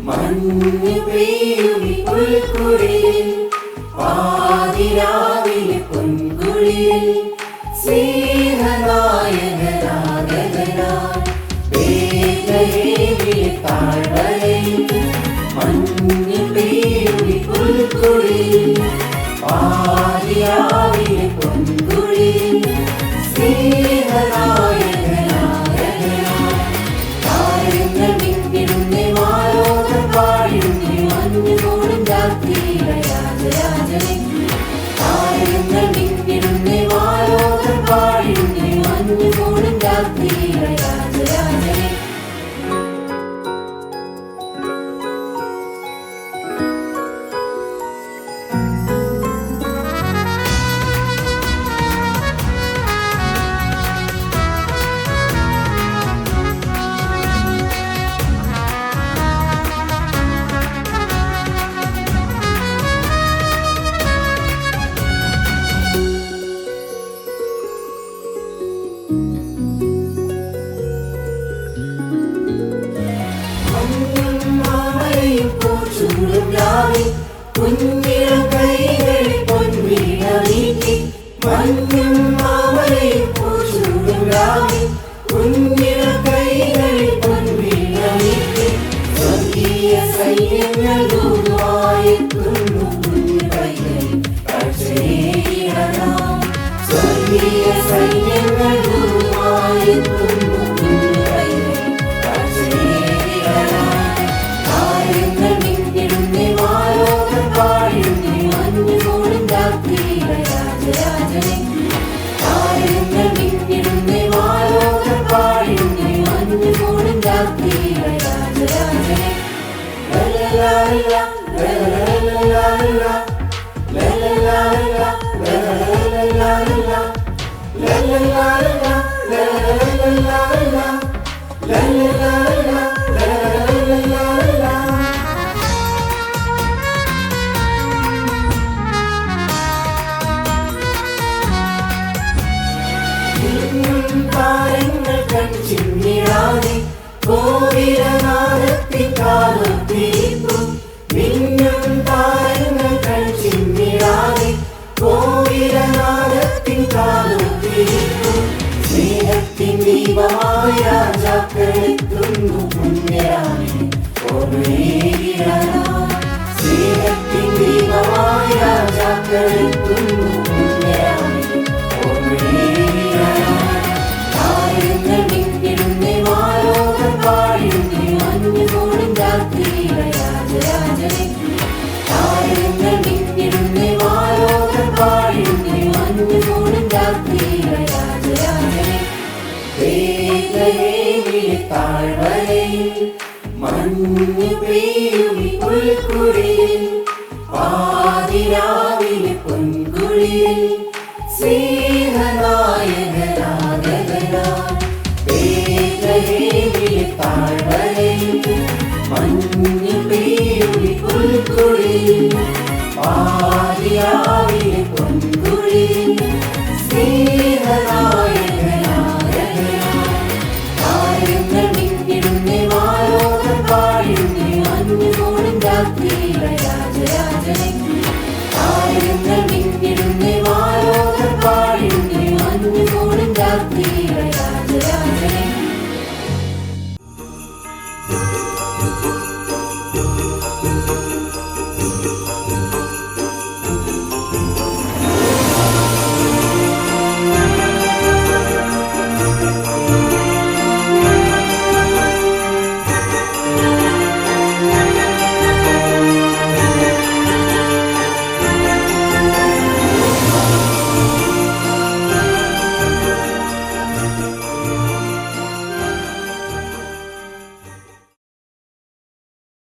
മഞ്ഞു പെയ്യുമി പുൽക്കുടിയിൽ പാതിരാവിലെ പൊൻകുളിയിൽ സ്നേഹനായകനാകനായി ബേത്ലഹേമിലെ താഴ്വരയിൽ മഞ്ഞു പെയ്യുമി പുൽക്കുടിയിൽ പാതിരാവിലെ പൊൻകുളിയിൽ കുഞ്ഞിളം കൈകളിൽ പൊൻവീണ വീട്ടി മഞ്ഞും മാമലയും പൂച്ചൂടും രാവിൽ കുഞ്ഞിളം കൈകളിൽ പൊൻവീണ വീട്ടി സ്വർഗീയ സൈന്യങ്ങൾ ദൂതുവായെത്തുന്നു കുഞ്ഞു കൈകളിൽ കാഴ്ചയേകിടണം സ്വർഗീയ സൈന്യങ്ങൾ ദൂതുവായെത്തുന്നു കുഞ്ഞു കൈകളിൽ കാഴ്ചയേകിടണം താരങ്ങൾ മിന്നിടുന്നേ മാലോകർ പാടുന്നേ മഞ്ഞുമൂടും രാത്രിയിലെ രാജരാജനെ താരങ്ങൾ മിന്നിടുന്നേ മാലോകർ പാടുന്നേ മഞ്ഞുമൂടും രാത്രിയിലെ രാജരാജനെ ലലലാല ലലലാല ലലലാല ലലലാല ലലലാല ലലലാല താരങ്ങൾ കൺചിമ്മിടാതെ കോവിലനാദത്തിൽ കാലത്തിരിപ്പു മിന്നും താരങ്ങൾ കൺചിമ്മിടാതെ കോവിലനാദത്തിൽ കാലത്തിരിപ്പു സ്നേഹത്തിൻ ദീപമായ രാജാക്കളെത്തുന്നു പുണ്യരാമനെ ഓർമ്മയേകിടണം സ്നേഹത്തിൻ ദീപമായ രാജാക്കളെത്തുന്നു പുണ്യരാമനെ ഓർമ്മയേകിടണം താരങ്ങൾ മിന്നിടുന്നേ മാലോകർ പാടുന്നേ മഞ്ഞുമൂടും രാത്രിയിലെ രാജരാജനെ താരങ്ങൾ മിന്നിടുന്നേ മാലോകർ പാടുന്നേ മഞ്ഞുമൂടും രാത്രിയിലെ രാജരാജനെ ബേത്ലഹേമിലെ താഴ്വരയിൽ മഞ്ഞു പെയ്യുമി പുൽക്കുടിയിൽ പാതിരാവിലെ പൊൻകുളിയിൽ സ്നേഹനായകനാകനായി ബേത്ലഹേമിലെ താഴ്വരയിൽ മഞ്ഞു പെയ്യുമി പുൽക്കുടിയിൽ പാതിരാവിലെ പൊൻകുളിയിൽ സ്നേഹനായകനാകനായി താരങ്ങൾ മിന്നിടുന്നേ മാലോകർ പാടുന്നേ മഞ്ഞുമൂടും രാത്രിയിലെ രാജരാജനെ താരങ്ങൾ